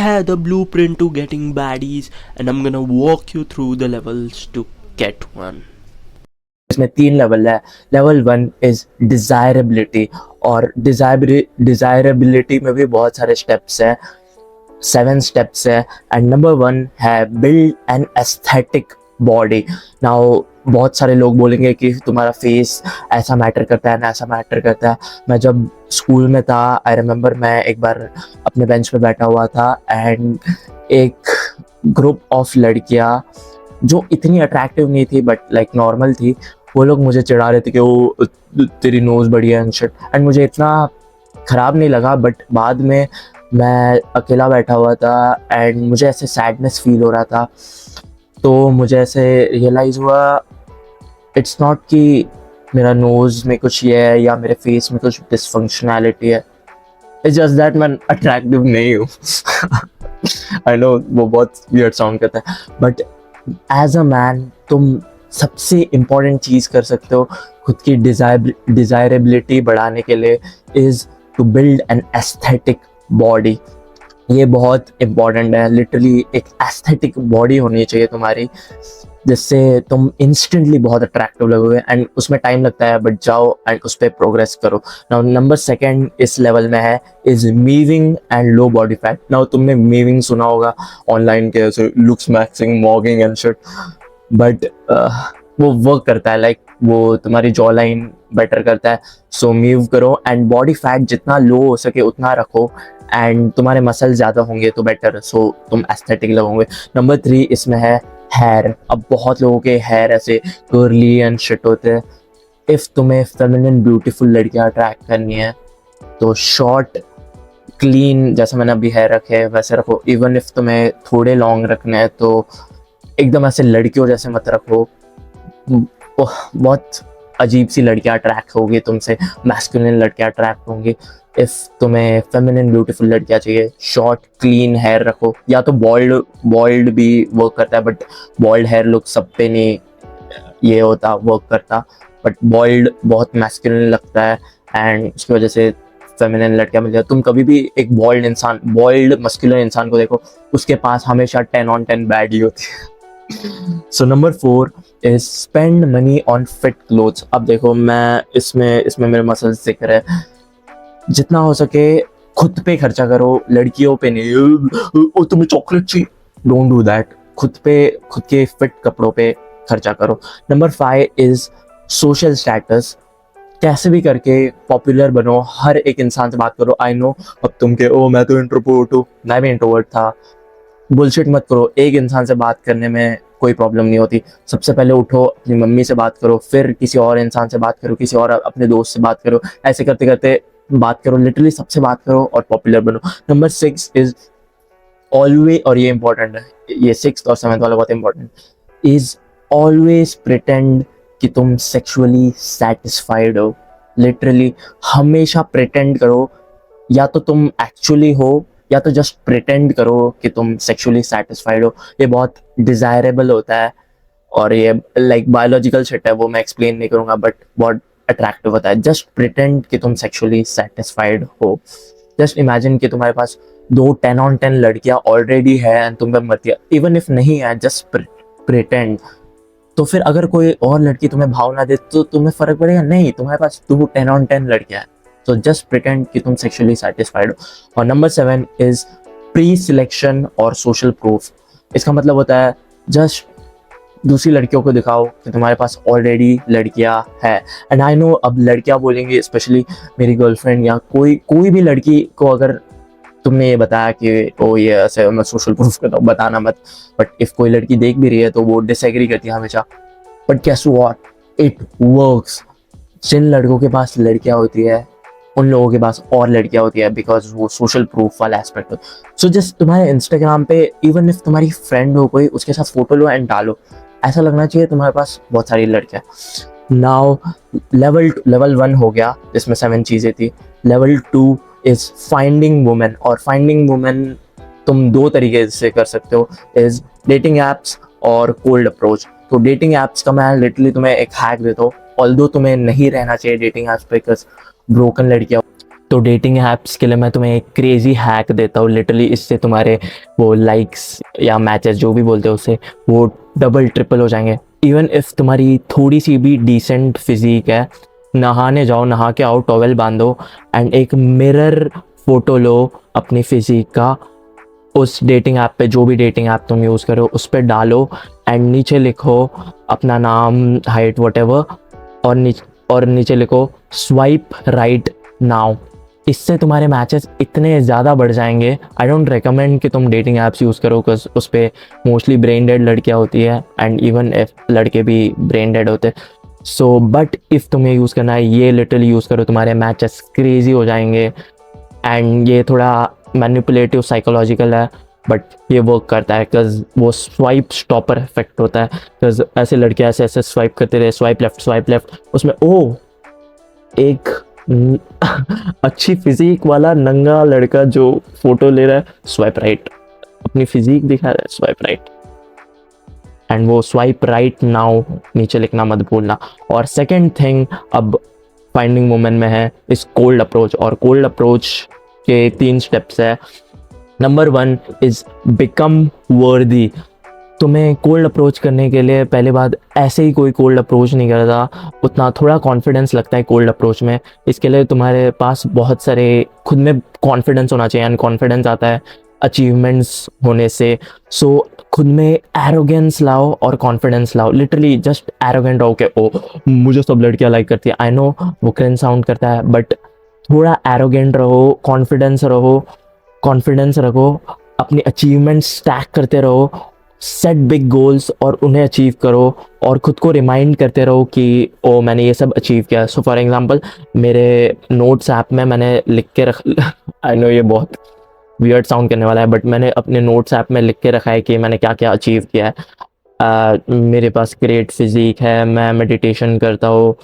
have the blueprint to getting baddies, and I'm gonna walk you through the levels to get one. इसमें 3 level है. Level 1 is desirability, और desirability में भी बहुत सारे steps हैं, 7 स्टेप्स है. एंड नंबर 1 है build an aesthetic body. Now बहुत सारे लोग बोलेंगे कि तुम्हारा फेस ऐसा मैटर करता है ना, ऐसा मैटर करता है. मैं जब स्कूल में था, आई रिमेंबर, मैं एक बार अपने बेंच पे बैठा हुआ था एंड एक ग्रुप ऑफ लड़कियां जो इतनी अट्रैक्टिव नहीं थी बट लाइक नॉर्मल थी, वो लोग मुझे चिढ़ा रहे थे कि वो तेरी नोज़ बढ़िया एंड शिट. एंड मुझे इतना ख़राब नहीं लगा, बट बाद में मैं अकेला बैठा हुआ था एंड मुझे ऐसे सैडनेस फील हो रहा था. तो मुझे ऐसे रियलाइज़ हुआ, इट्स नॉट कि मेरा नोज़ में कुछ ये है या मेरे फेस में कुछ डिसफंक्शनैलिटी है, इट्स जस्ट दैट मैं अट्रैक्टिव नहीं हूँ. आई नो वो बहुत वियर्ड साउंड करता है, बट एज अ मैन तुम सबसे इम्पॉर्टेंट चीज़ कर सकते हो खुद की डिज़ायरेबिलिटी बढ़ाने के लिए, is to build an aesthetic body. ये बहुत इम्पॉर्टेंट है. लिटरली एक एस्थेटिक बॉडी होनी चाहिए तुम्हारी, जिससे तुम इंस्टेंटली बहुत अट्रैक्टिव लगोगे. एंड उसमें टाइम लगता है, बट जाओ एंड उस पर प्रोग्रेस करो. नाउ नंबर 2 इस लेवल में है is mewing and low body fat. Now तुमने मीविंग सुना होगा ऑनलाइन के, ऐसे looks maxing, mogging and shit, but वो वर्क करता है, लाइक वो तुम्हारी जॉ लाइन बेटर करता है. सो मीव करो एंड बॉडी फैट जितना लो हो सके उतना रखो, एंड तुम्हारे मसल ज़्यादा होंगे तो बेटर, सो तुम एस्थेटिक लगोगे. नंबर 3 इसमें है हेयर. अब बहुत लोगों के हेयर ऐसे कर्ली एंड शिट होते हैं. इफ़ तुम्हें फेमिनिन ब्यूटीफुल लड़कियां अट्रैक्ट करनी है तो शॉर्ट क्लीन, जैसे मैंने अभी हेयर रखे हैं वैसे रखो. इवन इफ तुम्हें थोड़े लॉन्ग रखने हैं तो एकदम ऐसे लड़कियों जैसे मत रखो. बहुत अजीब सी लड़कियां अट्रैक्ट होगी तुमसे, मैस्कुलिन लड़कियां अट्रैक्ट होंगी. इफ़ तुम्हें फेमिनिन ब्यूटीफुल लड़कियां चाहिए, शॉर्ट क्लीन हेयर रखो, या तो बॉल्ड भी वर्क करता है, बट बॉल्ड हेयर लुक सब पे नहीं ये होता, वर्क करता. बट बॉल्ड बहुत मैस्कुलिन लगता है एंड उसकी वजह से फेमिनिन लड़कियां मिल जाए. तुम कभी भी एक बॉल्ड मस्कुलिन इंसान को देखो, उसके पास हमेशा 10 on 10 बैडी होती है. So number 4 is spend money on fit clothes. अब देखो मैं इसमें मेरे मसल्स दिख रहे हैं. जितना हो सके खुद पे खर्चा करो, लड़कियों पे नहीं. ओ तुम्हें चॉकलेट चाहिए, डोंट डू दैट. खुद के फिट कपड़ों पे खर्चा करो. Number 5 is social status. कैसे भी करके पॉपुलर बनो, हर एक इंसान से बात करो. आई नो अब तुम के ओ मैं तो इंट्रोवर्ट हूँ, मैं भी इंट्रोवर्ट था. बुलशिट मत करो. एक इंसान से बात करने में कोई प्रॉब्लम नहीं होती. सबसे पहले उठो, अपनी मम्मी से बात करो, फिर किसी और इंसान से बात करो, किसी और अपने दोस्त से बात करो. ऐसे करते करते बात करो, लिटरली सबसे बात करो और पॉपुलर बनो. नंबर 6 इज ऑलवेज, और ये इंपॉर्टेंट है, ये 6th और 7th वाला बहुत इंपॉर्टेंट, इज ऑलवेज प्रिटेंड कि तुम सेक्सुअली सेटिस्फाइड हो. लिटरली हमेशा प्रिटेंड करो, या तो तुम एक्चुअली हो या तो जस्ट प्रिटेंड करो कि तुम सेक्सुअली सेटिस्फाइड हो. ये बहुत डिजायरेबल होता है और ये लाइक बायोलॉजिकल शिट है, वो मैं एक्सप्लेन नहीं करूँगा, बट बहुत अट्रैक्टिव होता है. जस्ट प्रिटेंड कि तुम सेक्सुअली सेटिस्फाइड हो. जस्ट इमेजिन कि तुम्हारे पास 2 10 on 10 लड़कियां ऑलरेडी है एंड तुम पे मत, इवन इफ नहीं है, जस्ट प्रिटेंड. तो फिर अगर कोई और लड़की तुम्हें भाव ना दे तो तुम्हें फर्क पड़ेगा नहीं, तुम्हारे पास 2 10 on 10 लड़कियां हैं. तो जस्ट प्रिटेंड कि तुम सेक्सुअली सेटिस्फाइड हो. और नंबर 7 इज प्री सिलेक्शन और सोशल प्रूफ. इसका मतलब होता है जस्ट दूसरी लड़कियों को दिखाओ कि तुम्हारे पास ऑलरेडी लड़कियां है. एंड आई नो अब लड़कियां बोलेंगी, स्पेशली मेरी गर्लफ्रेंड या कोई भी लड़की को अगर तुमने ये बताया कि ओ ये ऐसे मैं सोशल प्रूफ करता हूँ, बताना मत. बट इफ कोई लड़की देख भी रही है तो वो डिसएग्री करती है हमेशा. But guess what, it works. जिन लड़कों के पास लड़कियां होती है उन लोगों के पास और लड़कियां होती है, बिकॉज वो सोशल प्रूफ वाला एस्पेक्ट हो. सो जस्ट तुम्हारे इंस्टाग्राम पे इवन इफ तुम्हारी फ्रेंड हो कोई, उसके साथ फोटो लो एंड डालो, ऐसा लगना चाहिए तुम्हारे पास बहुत सारी लड़कियां. नाउ लेवल 1 हो गया जिसमें 7 चीज़ें थी. Level 2 is finding women. और फाइंडिंग वुमेन तुम 2 तरीके से कर सकते हो, इज डेटिंग एप्स और कोल्ड अप्रोच. तो डेटिंग एप्स का मैं लिटरली तुम्हें एक हैक देता हूँ, ऑल्दो तुम्हें नहीं रहना चाहिए डेटिंग एप्स पे, बिकॉज ब्रोकन लड़कियाँ. तो डेटिंग ऐप्स के लिए मैं तुम्हें एक क्रेजी हैक देता हूँ लिटरली, इससे तुम्हारे वो लाइक्स या मैचेस जो भी बोलते हो उसे वो डबल ट्रिपल हो जाएंगे। इवन इफ तुम्हारी थोड़ी सी भी डिसेंट फिजिक है, नहाने जाओ, नहा के आओ, टॉवेल बांधो एंड एक मिरर फोटो लो अपनी फिजिक का, उस डेटिंग ऐप पे, जो भी डेटिंग ऐप तुम यूज़ करो उस पर डालो एंड नीचे लिखो अपना नाम, हाइट, वॉटेवर, और नीचे लिखो स्वाइप राइट नाउ। इससे तुम्हारे मैचेस इतने ज़्यादा बढ़ जाएंगे। आई डोंट रिकमेंड कि तुम डेटिंग ऐप्स यूज़ करो, बिकॉज उस पर मोस्टली ब्रेन डेड लड़कियाँ होती है एंड इवन इफ लड़के भी ब्रेन डेड होते। सो बट इफ़ तुम्हें यूज़ करना है, ये लिटरली यूज़ करो, तुम्हारे मैचेस क्रेजी हो जाएंगे। एंड ये थोड़ा मैनिपुलेटिव साइकोलॉजिकल है बट ये वर्क करता है, बिकॉज वो स्वाइप स्टॉपर इफेक्ट होता है। बिकॉज ऐसे लड़के ऐसे ऐसे स्वाइप करते रहे, स्वाइप लेफ्ट, उसमें ओ एक अच्छी फिजिक वाला नंगा लड़का जो फोटो ले रहा है, स्वाइप राइट, अपनी फिजिक दिखा रहा है, स्वाइप राइट। एंड वो स्वाइप राइट नाउ नीचे लिखना मत भूलना। और सेकंड थिंग अब फाइंडिंग वुमेन में है इस कोल्ड अप्रोच, और कोल्ड अप्रोच के 3 स्टेप्स है। नंबर 1 इज बिकम वर्दी। तुम्हें कोल्ड अप्रोच करने के लिए पहले बात, ऐसे ही कोई कोल्ड अप्रोच नहीं करता, उतना थोड़ा कॉन्फिडेंस लगता है कोल्ड अप्रोच में। इसके लिए तुम्हारे पास बहुत सारे खुद में कॉन्फिडेंस होना चाहिए, एंड कॉन्फिडेंस आता है अचीवमेंट्स होने से। सो खुद में एरोगेंस लाओ और कॉन्फिडेंस लाओ, लिटरली जस्ट एरोगेंट रहो कि ओ मुझे सब लड़कियां लाइक करती है। आई नो वो क्रिंज साउंड करता है बट थोड़ा एरोगेंट रहो, कॉन्फिडेंस रखो, अपनी अचीवमेंट्स स्टैक करते रहो, सेट बिग गोल्स और उन्हें अचीव करो, और खुद को रिमाइंड करते रहो कि ओ मैंने ये सब अचीव किया। सो फॉर एग्जांपल मेरे नोट्स ऐप में मैंने लिख के रख आई नो ये बहुत वियर्ड साउंड करने वाला है बट मैंने अपने नोट्स ऐप में लिख के रखा है कि मैंने क्या क्या अचीव किया है। मेरे पास ग्रेट फिजिक है, मैं मेडिटेशन करता हूँ,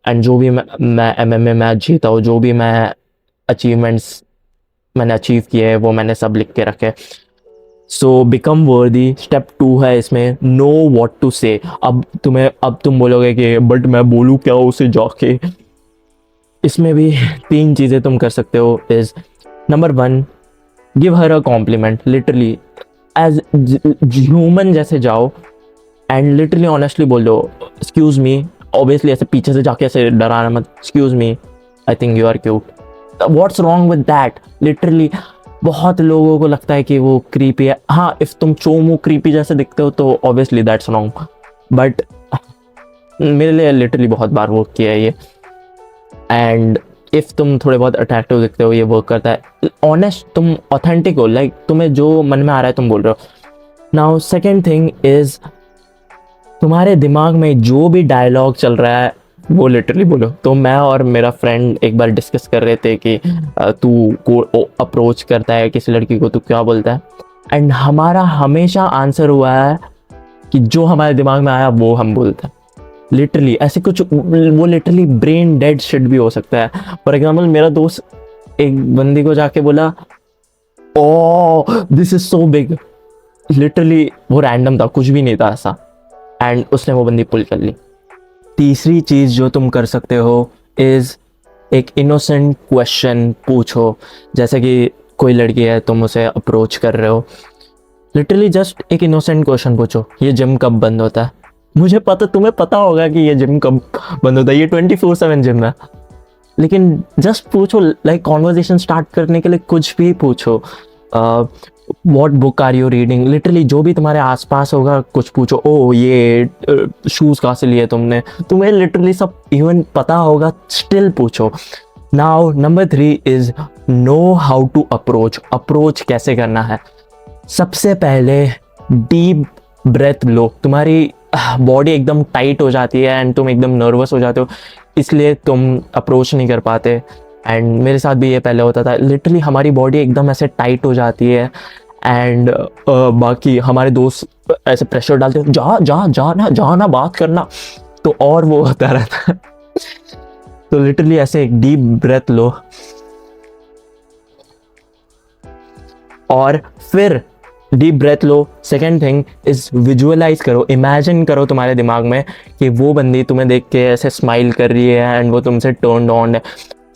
एंड जो भी मैं MMA मैच जीता हूँ, जो भी मैं अचीवमेंट्स मैंने अचीव किए हैं वो मैंने सब लिख के रखे। सो बिकम वर्दी स्टेप 2 है इसमें, नो व्हाट टू से। अब तुम बोलोगे कि बट मैं बोलूँ क्या उसे जाके। इसमें भी 3 चीज़ें तुम कर सकते हो। Is number 1, give her a compliment, literally as human जैसे जाओ एंड लिटरली ऑनेस्टली बोल दो एक्सक्यूज मी, ऑब्वियसली ऐसे पीछे से जाके ऐसे डराना मत, excuse me I think you are cute, what's wrong with that. Literally बहुत लोगों को लगता है कि वो क्रीपी है। हाँ, इफ तुम चोमू क्रीपी जैसे दिखते हो तो ऑब्वियसली दैट्स रॉन्ग, बट मेरे लिए लिटरली बहुत बार वर्क किया है ये। एंड इफ तुम थोड़े बहुत अट्रैक्टिव दिखते हो, ये वर्क करता है। ऑनेस्ट, तुम ऑथेंटिक हो, लाइक तुम्हें जो मन में आ रहा है तुम बोल रहे हो। नाउ सेकेंड थिंग इज तुम्हारे दिमाग में जो भी डायलॉग चल रहा है वो लिटरली बोलो। तो मैं और मेरा फ्रेंड एक बार डिस्कस कर रहे थे कि तू को अप्रोच करता है किसी लड़की को, तू क्या बोलता है, एंड हमारा हमेशा आंसर हुआ है कि जो हमारे दिमाग में आया वो हम बोलते हैं। लिटरली ऐसे कुछ, वो लिटरली ब्रेन डेड शिट भी हो सकता है। फॉर एग्जाम्पल मेरा दोस्त एक बंदी को जाके बोला oh this is so big, literally वो रैंडम था, कुछ भी नहीं था ऐसा, एंड उसने वो बंदी पुल कर ली। तीसरी चीज़ जो तुम कर सकते हो इज़ एक इनोसेंट क्वेश्चन पूछो। जैसे कि कोई लड़की है, तुम उसे अप्रोच कर रहे हो, लिटरली जस्ट एक इनोसेंट क्वेश्चन पूछो, ये जिम कब बंद होता है? मुझे पता, तुम्हें पता होगा कि ये जिम कब बंद होता है, ये 24/7 जिम है, लेकिन जस्ट पूछो, लाइक कॉन्वर्जेशन स्टार्ट करने के लिए कुछ भी पूछो। What book are you reading, literally जो भी तुम्हारे आसपास होगा कुछ पूछो। ओ ये शूज़ कहाँ से लिए तुमने, तुम्हें लिटरली सब इवन पता होगा, स्टिल पूछो। Now number 3 is know how to approach कैसे करना है। सबसे पहले डीप ब्रेथ लो। तुम्हारी बॉडी एकदम टाइट हो जाती है एंड तुम एकदम नर्वस हो जाते हो, इसलिए तुम अप्रोच नहीं कर पाते। एंड मेरे साथ भी ये पहले होता था, लिटरली हमारी बॉडी एकदम ऐसे टाइट हो जाती है एंड बाकी हमारे दोस्त ऐसे प्रेशर डालते हैं, जा ना बात करना, तो और वो होता रहता है। तो लिटरली ऐसे एक डीप ब्रेथ लो और फिर डीप ब्रेथ लो। सेकेंड थिंग इज विजुअलाइज करो, इमेजिन करो तुम्हारे दिमाग में कि वो बंदी तुम्हें देख के ऐसे स्माइल कर रही है एंड वो तुमसे टर्न्ड ऑन है।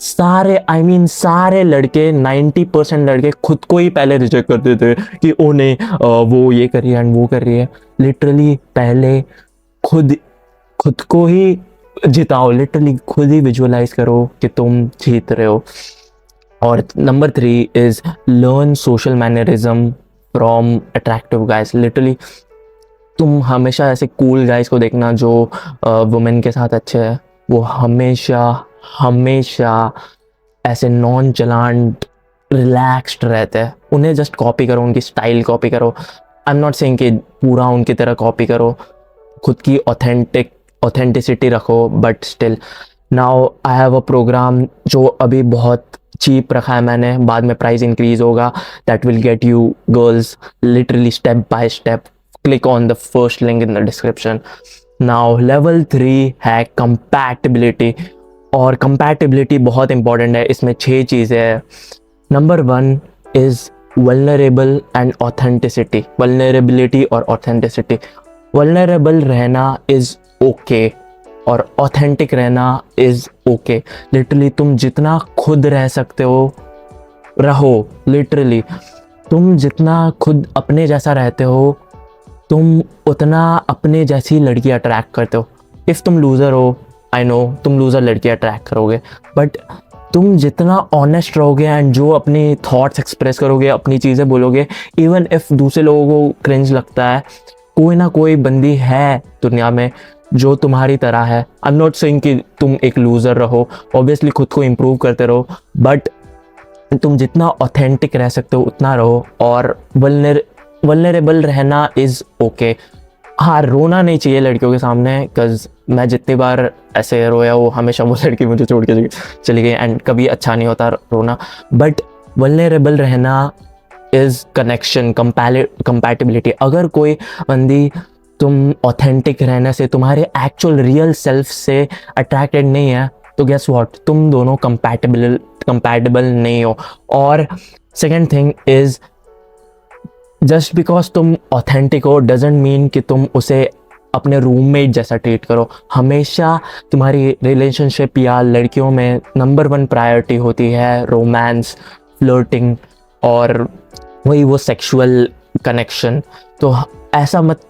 सारे सारे लड़के 90% लड़के खुद को ही पहले रिजेक्ट करते थे कि ओ नहीं वो ये कर रही है एंड वो कर रही है। लिटरली पहले खुद खुद को ही जिताओ, लिटरली खुद ही विजुअलाइज करो कि तुम जीत रहे हो। और number 3 is learn social mannerism from attractive guys. Literally तुम हमेशा ऐसे कूल गाइज को देखना जो वुमेन के साथ अच्छे है, वो हमेशा हमेशा ऐसे नॉन चलांट रिलैक्स्ड रहते हैं। उन्हें जस्ट कॉपी करो, उनकी स्टाइल कॉपी करो। आई एम नॉट सेइंग कि पूरा उनकी तरह कॉपी करो, खुद की ऑथेंटिसिटी रखो, but still. Now I have a programme जो अभी बहुत चीप रखा है मैंने, बाद में प्राइस इंक्रीज होगा, that will get you girls literally step by step. Click on the first link in the description. Now level 3 है कंपैटिबिलिटी, और कंपैटिबिलिटी बहुत इंपॉर्टेंट है। इसमें 6 चीज़ें हैं। Number 1 is vulnerable and authenticity. Vulnerability और ऑथेंटिसिटी। वल्नरेबल रहना इज़ ओके और ऑथेंटिक रहना इज़ ओके। लिटरली तुम जितना खुद रह सकते हो रहो। लिटरली तुम जितना खुद अपने जैसा रहते हो, तुम उतना अपने जैसी लड़की अट्रैक्ट करते हो। इफ़ तुम लूज़र हो, आई नो तुम लूज़र लड़की अट्रैक्ट करोगे, बट तुम जितना ऑनेस्ट रहोगे एंड जो अपनी थॉट्स एक्सप्रेस करोगे, अपनी चीज़ें बोलोगे, इवन इफ़ दूसरे लोगों को क्रिंज लगता है, कोई ना कोई बंदी है दुनिया में जो तुम्हारी तरह है। आई एम नॉट सेइंग कि तुम एक लूज़र रहो, ऑब्वियसली खुद को इम्प्रूव करते रहो, बट तुम जितना ऑथेंटिक रह सकते हो उतना रहो। और वल्नरेबल रहना इज़ ओके। हाँ, रोना नहीं चाहिए लड़कियों के सामने, बिकॉज मैं जितनी बार ऐसे रोया वो हमेशा वो लड़की मुझे छोड़ के चली गई एंड कभी अच्छा नहीं होता रोना। बट वल्नरेबल रहना इज़ कनेक्शन, कंपैटिबिलिटी। अगर कोई बंदी तुम ऑथेंटिक रहने से, तुम्हारे एक्चुअल रियल सेल्फ से अट्रैक्टेड नहीं है, तो गेस व्हाट, तुम दोनों कंपैटिबल नहीं हो। और second thing is, just because तुम ऑथेंटिक हो डजेंट मीन कि तुम उसे अपने रूममेट जैसा ट्रीट करो। हमेशा तुम्हारी रिलेशनशिप या लड़कियों में नंबर 1 प्रायोरिटी होती है रोमांस, फ्लर्टिंग और वही वो सेक्सुअल कनेक्शन। तो ऐसा मत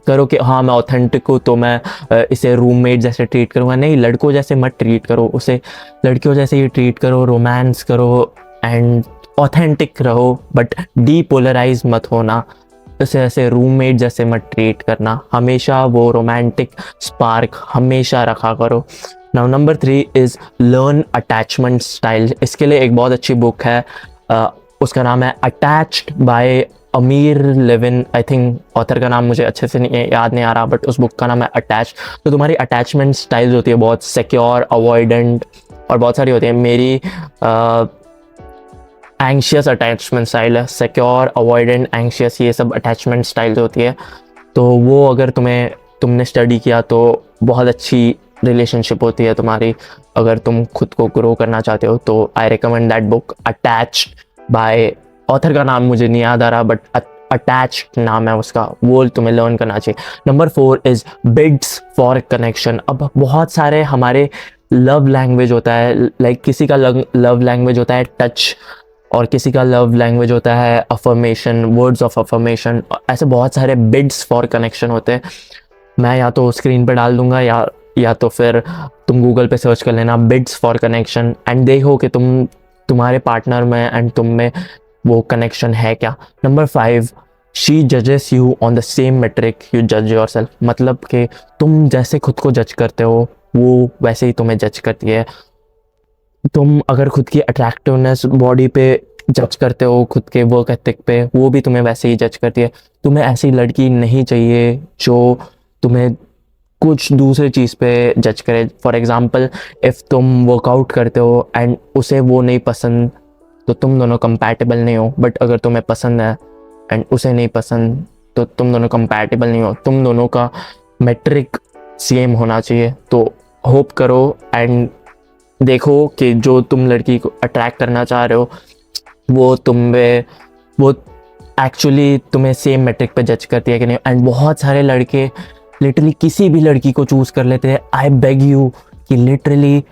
करो कि हाँ मैं ऑथेंटिक हूँ तो मैं इसे रूममेट जैसे ट्रीट करूँगा। नहीं, लड़कों जैसे मत ट्रीट करो उसे, लड़कियों जैसे ही ट्रीट करो, रोमांस करो एंड ऑथेंटिक रहो, बट डीपोलराइज मत होना। उसे ऐसे रूममेट जैसे मत ट्रीट करना, हमेशा वो रोमांटिक स्पार्क हमेशा रखा करो। Now number 3 is learn attachment style. इसके लिए एक बहुत अच्छी बुक है, उसका नाम है अटैच्ड बाय अमीर लेविन। आई थिंक ऑथर का नाम मुझे अच्छे से याद नहीं आ रहा, बट उस बुक का नाम है अटैच। तो तुम्हारी अटैचमेंट स्टाइल्स होती है बहुत सिक्योर, अवॉइडेंट और बहुत सारी होती है। मेरी एंग्शियस अटैचमेंट स्टाइल है, सिक्योर, अवॉइडेंट, एंग्शियस, ये सब अटैचमेंट स्टाइल्स होती है। तो वो अगर तुमने स्टडी किया तो बहुत अच्छी रिलेशनशिप होती है तुम्हारी। अगर तुम खुद को ग्रो करना चाहते हो तो I recommend that book attached bye, author का नाम मुझे नहीं याद आ रहा, बट अटैच्ड नाम है उसका, वो तुम्हें लर्न करना चाहिए। Number 4 is bids for connection. अब बहुत सारे हमारे लव लैंग्वेज होता है, लाइक किसी का लव लैंग्वेज होता है टच, और किसी का लव लैंग्वेज होता है अफर्मेशन, वर्ड्स ऑफ अफर्मेशन। ऐसे बहुत सारे बिड्स फॉर कनेक्शन होते हैं। मैं या तो स्क्रीन पे डाल दूंगा या तो फिर तुम गूगल पे सर्च कर लेना बिड्स फॉर कनेक्शन एंड देखो कि तुम्हारे पार्टनर में एंड तुम में वो कनेक्शन है क्या। नंबर 5, शी जजेस you on the same metric you जज योर सेल्फ। मतलब कि तुम जैसे खुद को जज करते हो वो वैसे ही तुम्हें जज करती है। तुम अगर खुद की अट्रैक्टिवनेस बॉडी पे जज करते हो, खुद के वर्क एथिक पे, वो भी तुम्हें वैसे ही जज करती है। तुम्हें ऐसी लड़की नहीं चाहिए जो तुम्हें कुछ दूसरी चीज़ पे जज करे। फॉर एग्ज़ाम्पल, इफ़ तुम वर्कआउट करते हो एंड उसे वो नहीं पसंद, तो तुम दोनों कंपैटिबल नहीं हो। बट अगर तुम्हें पसंद है एंड उसे नहीं पसंद, तो तुम दोनों कंपैटिबल नहीं हो। तुम दोनों का मेट्रिक सेम होना चाहिए। तो होप करो एंड देखो कि जो तुम लड़की को अट्रैक्ट करना चाह रहे हो वो एक्चुअली तुम्हें सेम मेट्रिक पे जज करती है कि नहीं। एंड बहुत सारे लड़के लिटरली किसी भी लड़की को चूज़ कर लेते हैं। आई बेग यू कि लिटरली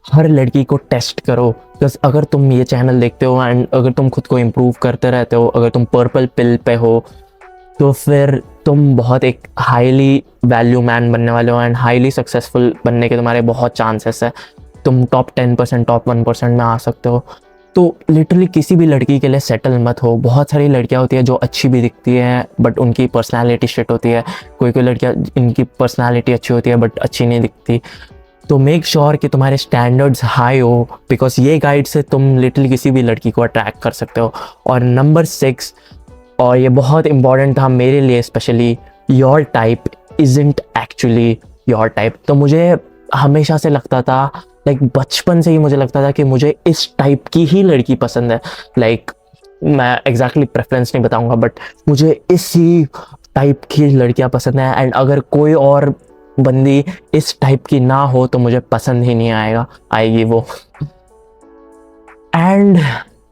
हर लड़की को टेस्ट करो, बिकॉज अगर तुम ये चैनल देखते हो एंड अगर तुम खुद को इम्प्रूव करते रहते हो, अगर तुम पर्पल पिल पे हो, तो फिर तुम बहुत एक हाईली वैल्यू मैन बनने वाले हो एंड हाईली सक्सेसफुल बनने के तुम्हारे बहुत चांसेस है। तुम टॉप 10%, टॉप 1% में आ सकते हो। तो लिटरली किसी भी लड़की के लिए सेटल मत हो। बहुत सारी लड़कियां होती है जो अच्छी भी दिखती हैं बट उनकी पर्सनालिटी शिट होती है। कोई कोई लड़कियां इनकी पर्सनालिटी अच्छी होती है बट अच्छी नहीं दिखती। तो मेक श्योर कि तुम्हारे स्टैंडर्ड्स हाई हो, बिकॉज ये गाइड से तुम लिटरली किसी भी लड़की को अट्रैक्ट कर सकते हो। और नंबर 6, और ये बहुत इंपॉर्टेंट था मेरे लिए specially, your type isn't actually your type. तो मुझे हमेशा से लगता था, लाइक बचपन से ही मुझे लगता था कि मुझे इस टाइप की ही लड़की पसंद है। लाइक मैं एग्जैक्टली प्रेफरेंस नहीं बताऊंगा बट मुझे इसी टाइप की लड़कियां पसंद है एंड अगर कोई और बंदी इस टाइप की ना हो तो मुझे पसंद ही नहीं आएगी वो। एंड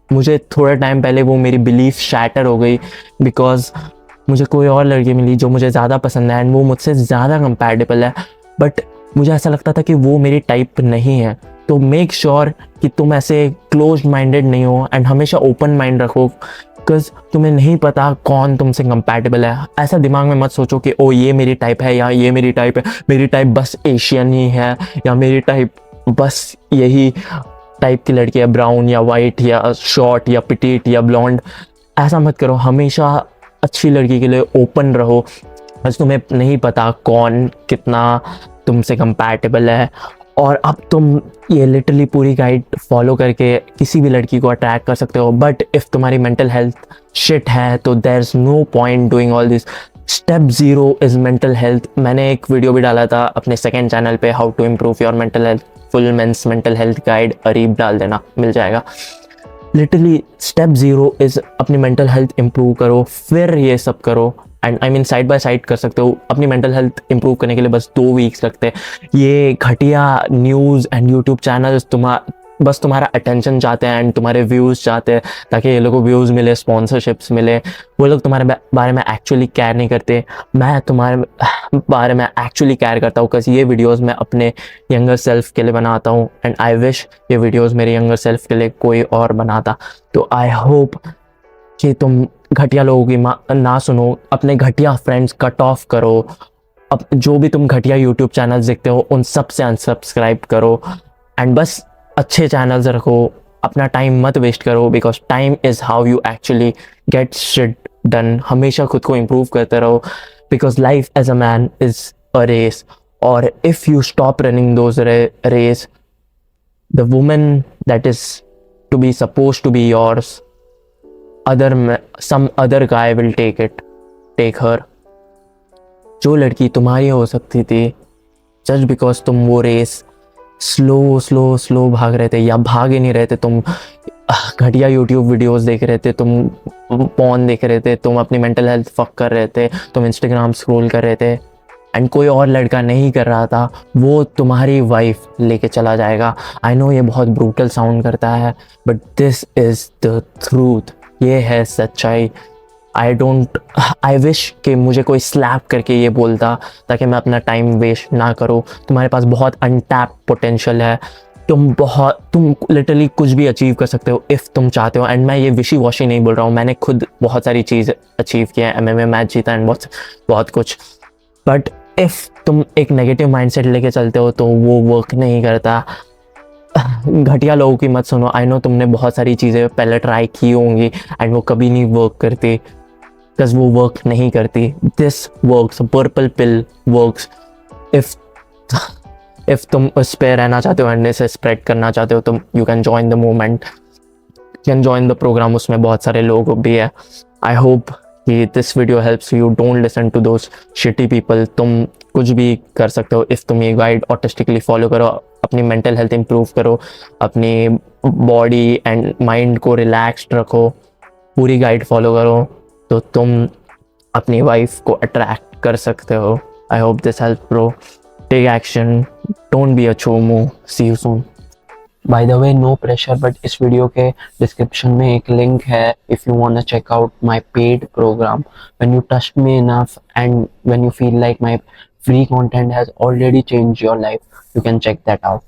मुझे थोड़ा टाइम पहले वो मेरी बिलीफ शैटर हो गई, बिकॉज मुझे कोई और लड़की मिली जो मुझे ज़्यादा पसंद है एंड वो मुझसे ज़्यादा कंपैटिबल है, बट मुझे ऐसा लगता था कि वो मेरी टाइप नहीं है। तो मेक श्योर कि तुम ऐसे क्लोज माइंडेड नहीं हो एंड हमेशा ओपन माइंड रखो, बिकॉज तुम्हें नहीं पता कौन तुमसे कंपैटिबल है। ऐसा दिमाग में मत सोचो कि ओ ये मेरी टाइप है या ये मेरी टाइप है, मेरी टाइप बस एशियन ही है या मेरी टाइप बस यही टाइप की लड़की है, ब्राउन या वाइट या शॉर्ट या पिटीट या ब्लॉन्ड। ऐसा मत करो, हमेशा अच्छी लड़की के लिए ओपन रहो, बस तुम्हें नहीं पता कौन कितना तुमसे कंपैटिबल है। और अब तुम ये लिटरली पूरी गाइड फॉलो करके किसी भी लड़की को अट्रैक्ट कर सकते हो, बट इफ़ तुम्हारी मेंटल हेल्थ शिट है तो there is no point doing all this. Step 0 is mental health. मैंने एक वीडियो भी डाला था अपने सेकेंड चैनल पे, how to improve your mental health, full men's mental health guide, Areeb डाल देना, मिल जाएगा। लिटरली स्टेप 0 इज़ अपनी मेंटल हेल्थ इम्प्रूव करो, फिर ये सब करो। And I mean side by side कर सकते हो। अपनी मेंटल हेल्थ इंप्रूव करने के लिए बस 2 वीक्स लगते हैं। ये घटिया न्यूज़ एंड यूट्यूब चैनल्स बस तुम्हारा अटेंशन चाहते हैं एंड तुम्हारे व्यूज़ चाहते हैं, ताकि ये लोगों को व्यूज़ मिले, स्पॉन्सरशिप्स मिले। वो लोग तुम्हारे बारे में एक्चुअली केयर नहीं करते। मैं तुम्हारे बारे में एक्चुअली केयर करता हूँ, बिकॉज़ ये वीडियोज़ मैं अपने यंगर सेल्फ के लिए बनाता हूँ एंड आई विश ये वीडियोज़ मेरे यंगर सेल्फ के लिए कोई और बनाता। तो आई होप कि तुम घटिया लोगों की ना सुनो, अपने घटिया फ्रेंड्स कट ऑफ करो। अब जो भी तुम घटिया यूट्यूब चैनल्स देखते हो उन सब से अनसब्सक्राइब करो एंड बस अच्छे चैनल्स रखो। अपना टाइम मत वेस्ट करो, because time is how you actually get shit done. हमेशा खुद को इम्प्रूव करते रहो, because life as a man is a race, और if you stop running those race, the woman that is to be suppose to be yours, some other guy will take her। जो लड़की तुम्हारी हो सकती थी, just because तुम वो race slow भाग रहे थे या भाग ही नहीं रहे थे, तुम घटिया यूट्यूब वीडियोस देख रहे थे, तुम पॉर्न देख रहे थे, तुम अपनी मेंटल हेल्थ फक कर रहे थे, तुम इंस्टाग्राम स्क्रॉल कर रहे थे एंड कोई और लड़का नहीं कर रहा था, वो तुम्हारी वाइफ लेके चला जाएगा। आई नो ये बहुत ब्रूटल साउंड करता है, but this is the truth. ये है सच्चाई। आई विश कि मुझे कोई स्लैप करके ये बोलता, ताकि मैं अपना टाइम वेस्ट ना करूँ। तुम्हारे पास बहुत अनटैप पोटेंशियल है। तुम लिटरली कुछ भी अचीव कर सकते हो इफ़ तुम चाहते हो। एंड मैं ये विशी वॉशी नहीं बोल रहा हूँ, मैंने खुद बहुत सारी चीज़ अचीव किया है, MMA मैच जीता एंड बहुत कुछ। बट इफ़ तुम एक नेगेटिव माइंडसेट लेके चलते हो तो वो वर्क नहीं करता। घटिया लोगों की मत सुनो। आई नो तुमने बहुत सारी चीज़ें पहले ट्राई की होंगी एंड वो कभी नहीं वर्क करती, बिकॉज वो वर्क नहीं करती। This works, purple pill works. If तुम उस पर रहना चाहते हो एंड इसे स्प्रेड करना चाहते हो, तुम you can join the movement, you can join the programme. उसमें बहुत सारे लोग भी है। आई होप कि this video helps you. Don't listen to those shitty people. तुम कुछ भी कर सकते हो इफ़ तुम ये गाइड ऑटिस्टिकली फॉलो करो। अपनी मेंटल हेल्थ इंप्रूव करो, अपनी बॉडी एंड माइंड को रिलैक्स्ड रखो, पूरी गाइड फॉलो करो, तो तुम अपनी वाइफ को अट्रैक्ट कर सकते हो। I hope this help bro. Take action, don't be a चोमू। See you soon. By the way, no pressure, but इस वीडियो के डिस्क्रिप्शन में एक लिंक है if you want to check out my paid programme. When you trust me enough and when you feel like my free content has already changed your life, you can check that out.